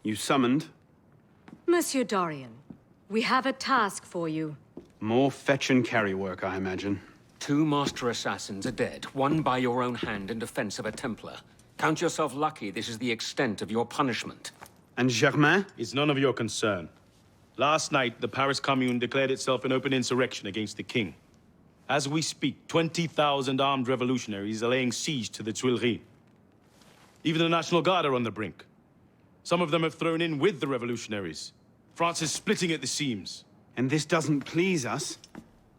You summoned? Monsieur Dorian, we have a task for you. More fetch and carry work, I imagine. 2 master assassins are dead, one by your own hand in defense of a Templar. Count yourself lucky this is the extent of your punishment. And Germain? It's none of your concern. Last night, the Paris Commune declared itself an open insurrection against the king. As we speak, 20,000 armed revolutionaries are laying siege to the Tuileries. Even the National Guard are on the brink. Some of them have thrown in with the revolutionaries. France is splitting at the seams. And this doesn't please us?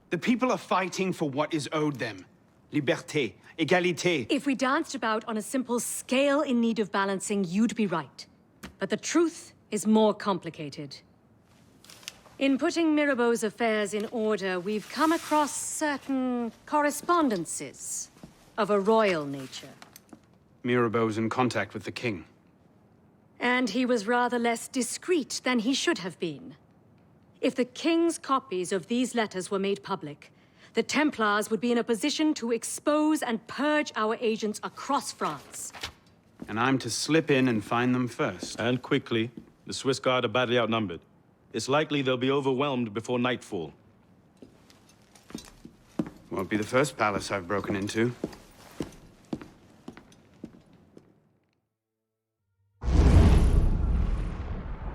The people are fighting for what is owed them. Liberté, égalité. If we danced about on a simple scale in need of balancing, you'd be right. But the truth is more complicated. In putting Mirabeau's affairs in order, we've come across certain correspondences of a royal nature. Mirabeau's in contact with the king. And he was rather less discreet than he should have been. If the king's copies of these letters were made public, the Templars would be in a position to expose and purge our agents across France. And I'm to slip in and find them first. And quickly. The Swiss Guard are badly outnumbered. It's likely they'll be overwhelmed before nightfall. Won't be the first palace I've broken into.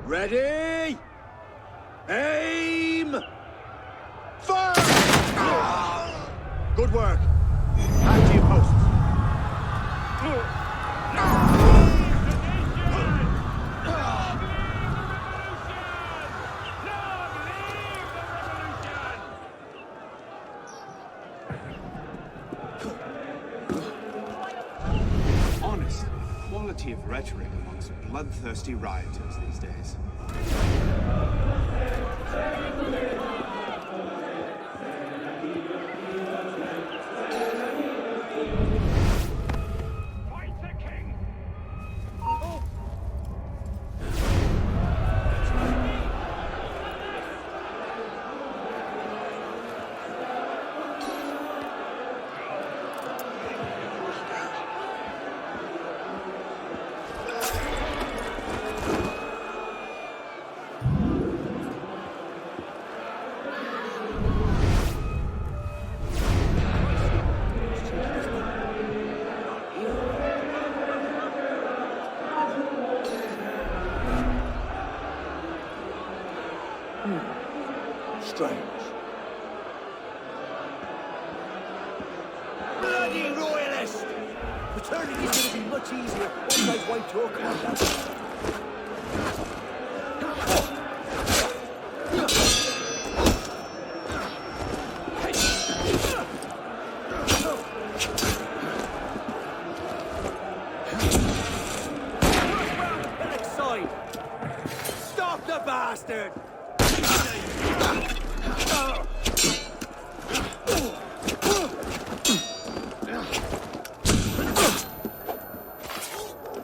Ready? Aim! Fire! Good work. Back to your posts. Honest quality of rhetoric amongst bloodthirsty rioters these days. Strange. Bloody royalist! Returning is going to be much easier once I've wiped your conduct. Side! Stop the bastard!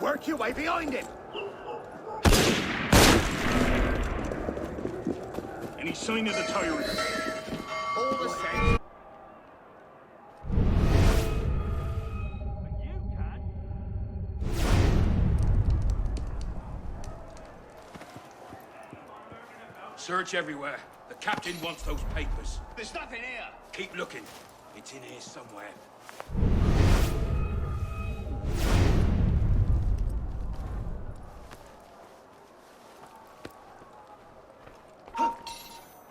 Work your way behind him! Any sign of the tyrant? All the same. Search everywhere. The captain wants those papers. There's nothing here! Keep looking. It's in here somewhere.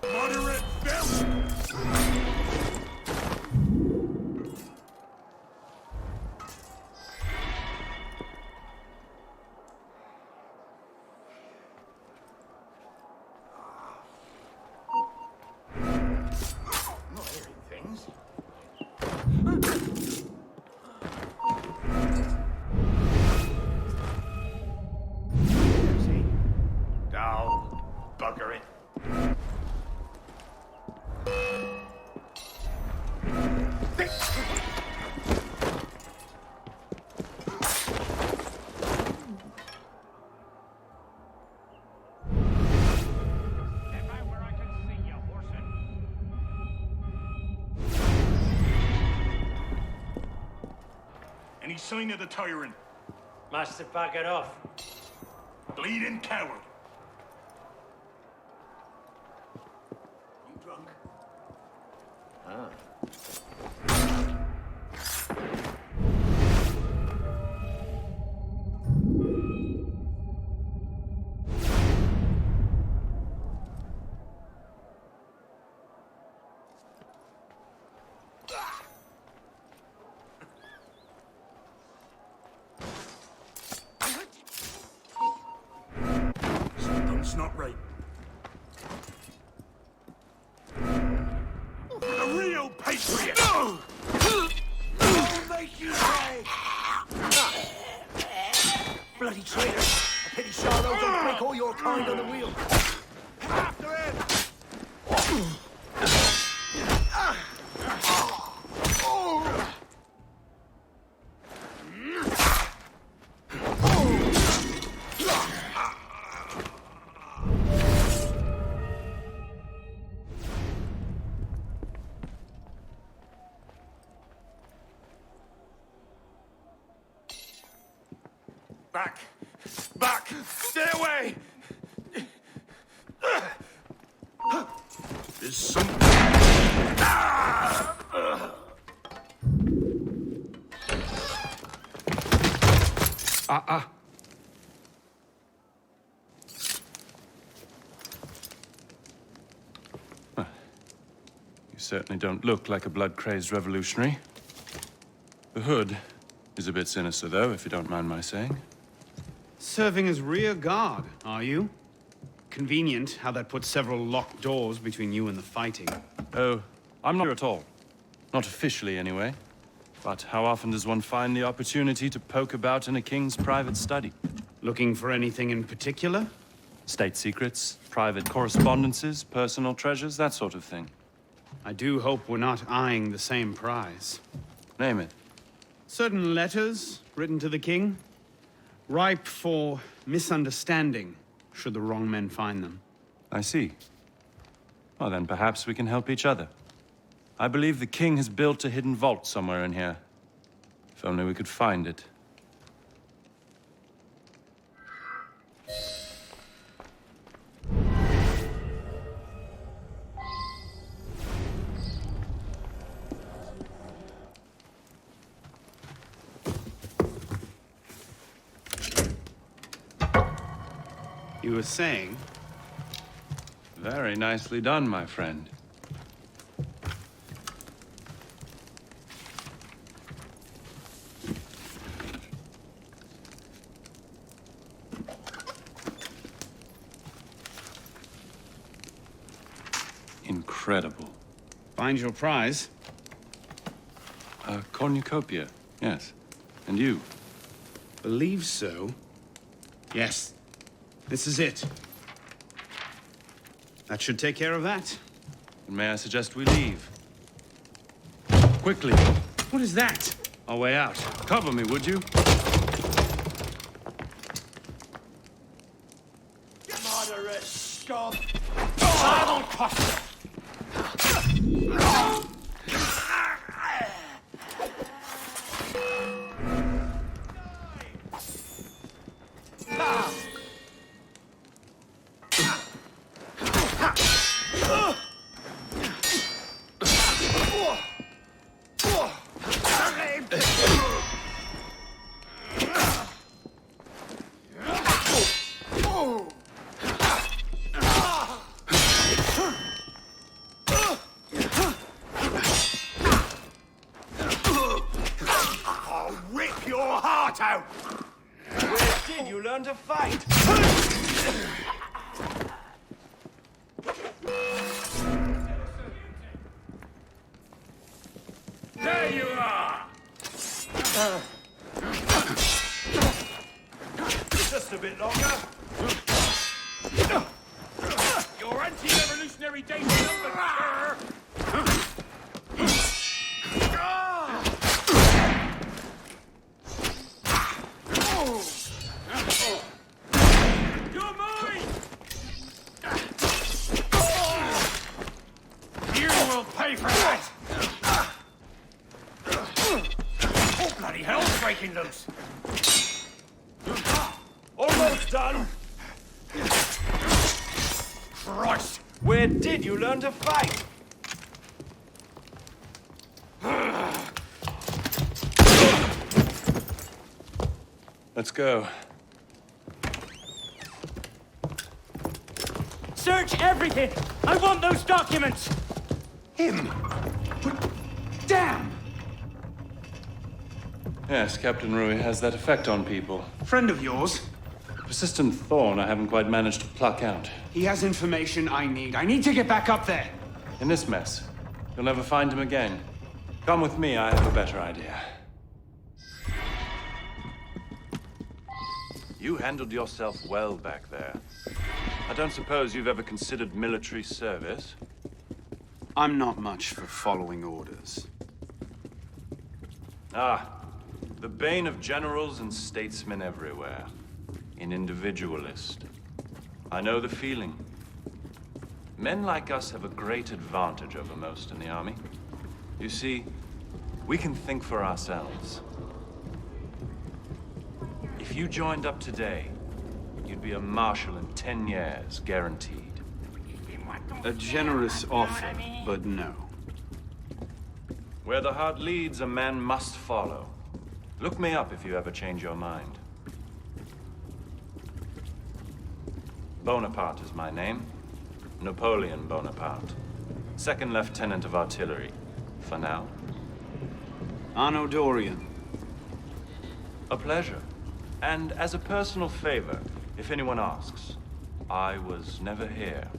Moderate belt! Not hearing things. See? Down. Bugger it. Any sign of the tyrant? Master, back it off. Bleeding coward. You drunk? Something's not right. A real patriot! I'll make you pay! Bloody traitor! A pity Charlotte don't break all your kind on the wheel. After him! Back! Back! Stay away! There's something... You certainly don't look like a blood-crazed revolutionary. The hood is a bit sinister, though, if you don't mind my saying. Serving as rear guard, are you? Convenient how that puts several locked doors between you and the fighting. Oh, I'm not here at all. Not officially, anyway. But how often does one find the opportunity to poke about in a king's private study? Looking for anything in particular? State secrets, private correspondences, personal treasures, that sort of thing. I do hope we're not eyeing the same prize. Name it. Certain letters written to the king, ripe for misunderstanding, should the wrong men find them. I see. Well, then perhaps we can help each other. I believe the king has built a hidden vault somewhere in here. If only we could find it. You were saying? Very nicely done, my friend. Incredible. Find your prize? A cornucopia, yes. And you? Believe so. Yes. This is it. That should take care of that. And may I suggest we leave? Quickly. What is that? Our way out. Cover me, would you? Moderate scum! Saddle custer! Out! Where did you learn to fight? There you are! Just a bit longer. Your anti-revolutionary days are numbered, sir! You're mine! You will pay for that! Oh, bloody hell's breaking loose! Almost done. Christ! Where did you learn to fight? Let's go. Search everything! I want those documents! Him! But damn! Yes, Captain Rui has that effect on people. Friend of yours? Persistent thorn I haven't quite managed to pluck out. He has information I need. I need to get back up there. In this mess, you'll never find him again. Come with me, I have a better idea. You handled yourself well back there. I don't suppose you've ever considered military service? I'm not much for following orders. Ah, the bane of generals and statesmen everywhere. An individualist. I know the feeling. Men like us have a great advantage over most in the army. You see, we can think for ourselves. If you joined up today, you'd be a marshal in 10 years, guaranteed. A generous offer, but no. Where the heart leads, a man must follow. Look me up if you ever change your mind. Bonaparte is my name. Napoleon Bonaparte. Second Lieutenant of Artillery. For now. Arno Dorian. A pleasure. And as a personal favor, if anyone asks, I was never here.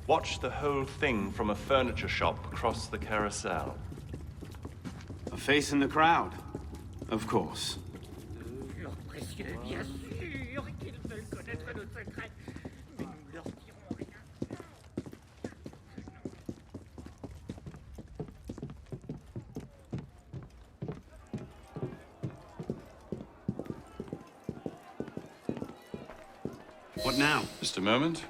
Watch the whole thing from a furniture shop across the carousel. A face in the crowd. Of course. What now? Just a moment.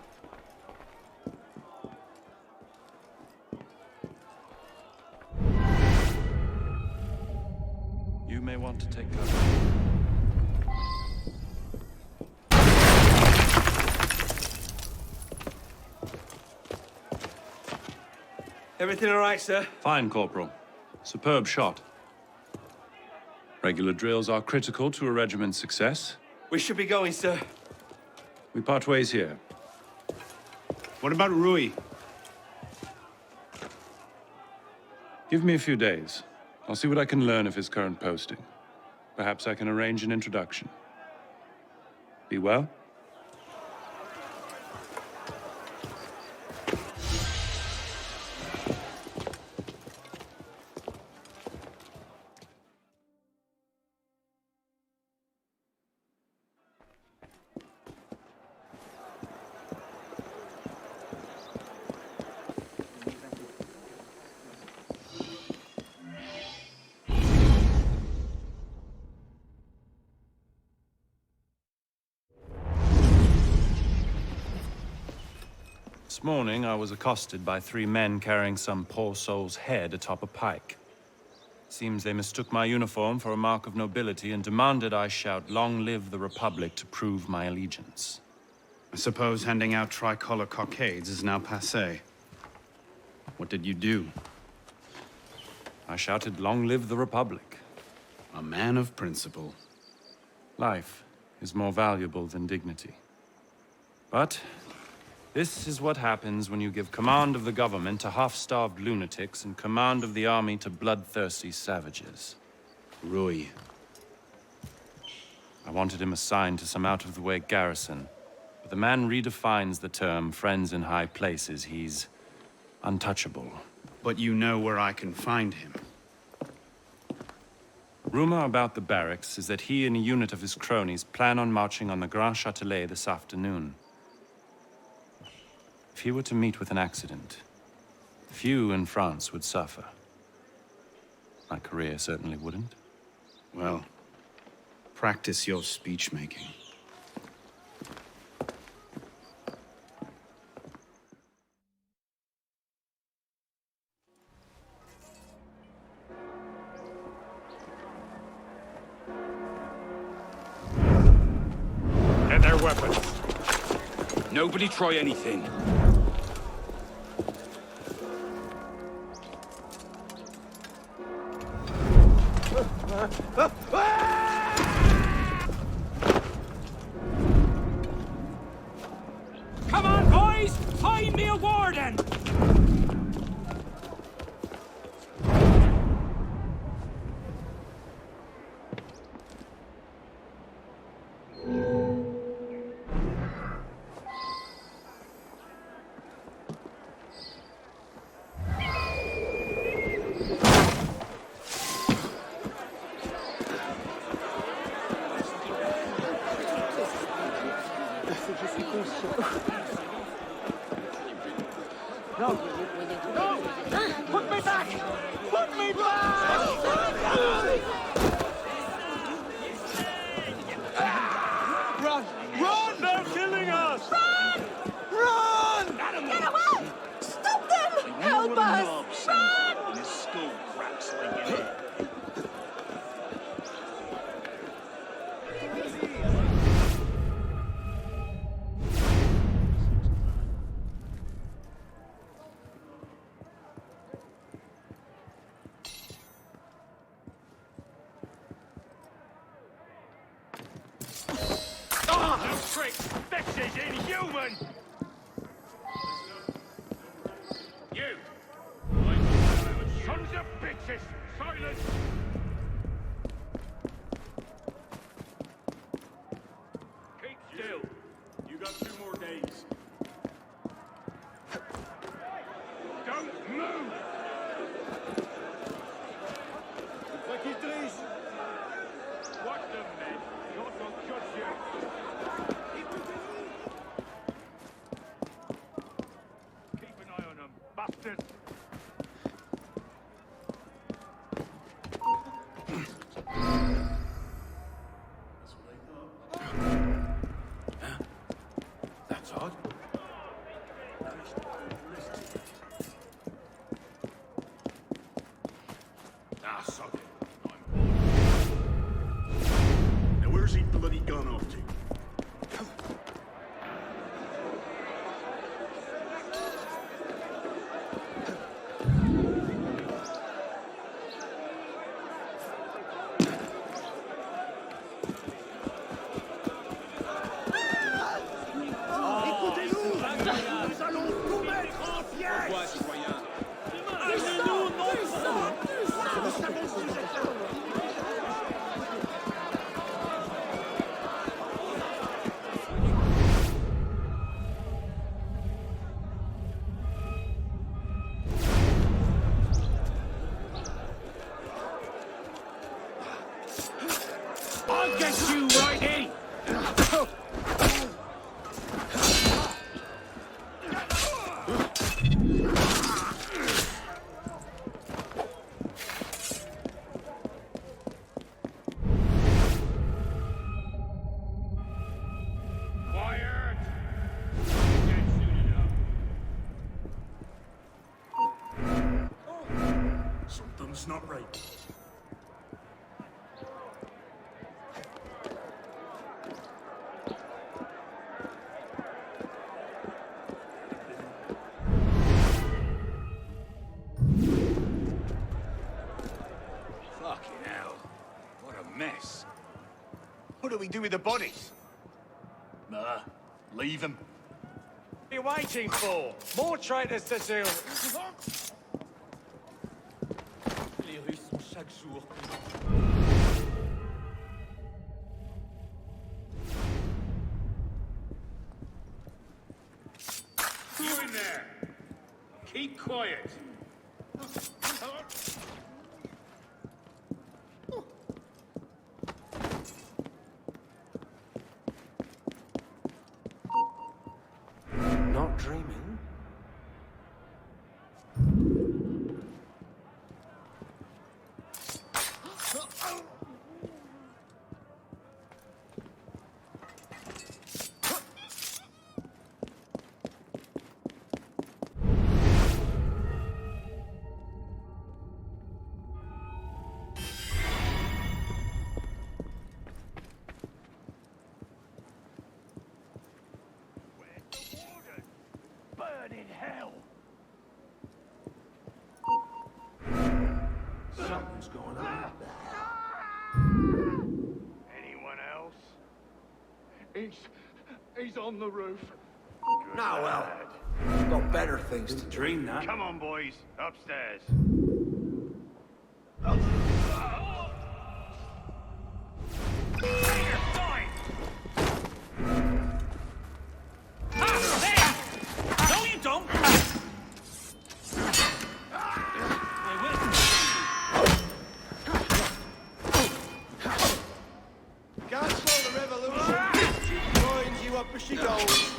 You may want to take cover. Everything all right, sir? Fine, Corporal. Superb shot. Regular drills are critical to a regiment's success. We should be going, sir. We part ways here. What about Rui? Give me a few days. I'll see what I can learn of his current posting. Perhaps I can arrange an introduction. Be well? This morning, I was accosted by 3 men carrying some poor soul's head atop a pike. Seems they mistook my uniform for a mark of nobility and demanded I shout, "Long live the Republic," to prove my allegiance. I suppose handing out tricolor cockades is now passé. What did you do? I shouted, "Long live the Republic." A man of principle. Life is more valuable than dignity. But this is what happens when you give command of the government to half-starved lunatics and command of the army to bloodthirsty savages. Rui. I wanted him assigned to some out-of-the-way garrison, but the man redefines the term friends in high places. He's untouchable. But you know where I can find him. Rumor about the barracks is that he and a unit of his cronies plan on marching on the Grand Châtelet this afternoon. If he were to meet with an accident, few in France would suffer. My career certainly wouldn't. Well, practice your speech-making. And their weapons. Nobody try anything. Come on, boys! Find me a warden! This is inhuman! You! Sons of bitches! Silence! Keep still! You got 2 more days. Don't move! Watch them, men! God will judge you! Bastards! That's odd. Ah, sod it. Now where's he bloody gone off to? I'll get you right in! Quiet! Dead soon enough. Something's not right. Fucking hell. What a mess. What do we do with the bodies? Nah, leave him. What are you waiting for? More traitors to seal. Les Russes sont chaque jour. You in there. Keep quiet. Not dreaming? what's going on. Anyone else? He's on the roof. Now, well, got better things to dream now. Come on, boys. Upstairs. No, you don't! Can't slow the revolution. She joins you up as she goes.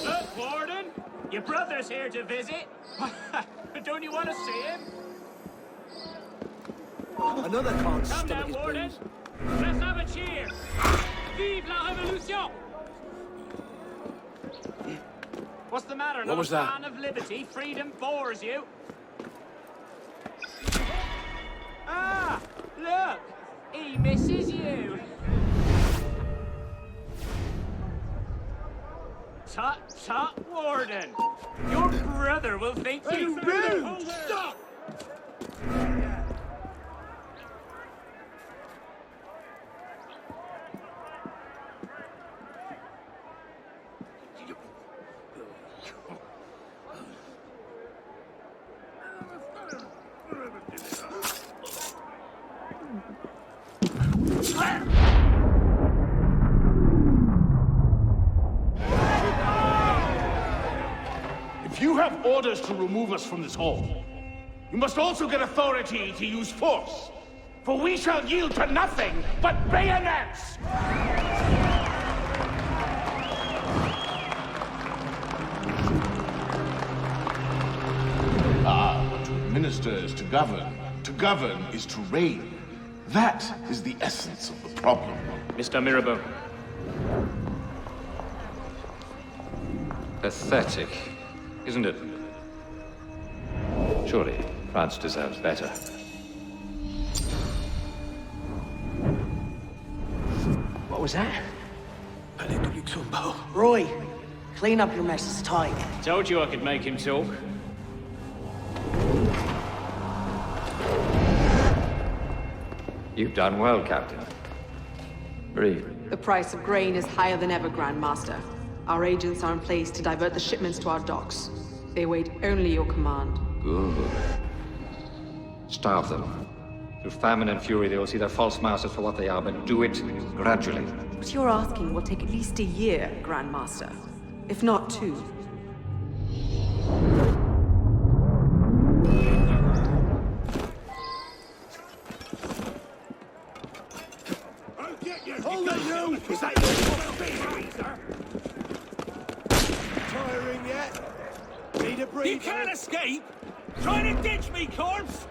Look, Warden! Your brother's here to visit. Don't you want to see him? Another can't Come stomach now, his Warden. blues. Let's have a cheer. Vive la Révolution! What's the matter? Not was a that? fan of liberty? Freedom bores you? Ah! Look! He misses you. Tut, tut, Warden! Your brother will think you rude! Stop! If you have orders to remove us from this hall, you must also get authority to use force. For we shall yield to nothing but bayonets! But to administer is to govern. To govern is to reign. That is the essence of the problem. Mr. Mirabeau. Pathetic, isn't it? Surely France deserves better. What was that? Tumbo. Roy, clean up your mess. It's time. Told you I could make him talk. You've done well, Captain. Breathe. The price of grain is higher than ever, Grand Master. Our agents are in place to divert the shipments to our docks. They await only your command. Good. Starve them. Through famine and fury, they will see their false masters for what they are, but do it gradually. What you're asking will take at least a year, Grand Master. If not two. Hold it, you! Is that your sir? Tiring yet? Need a breather? You can't escape! Trying to ditch me, corpse!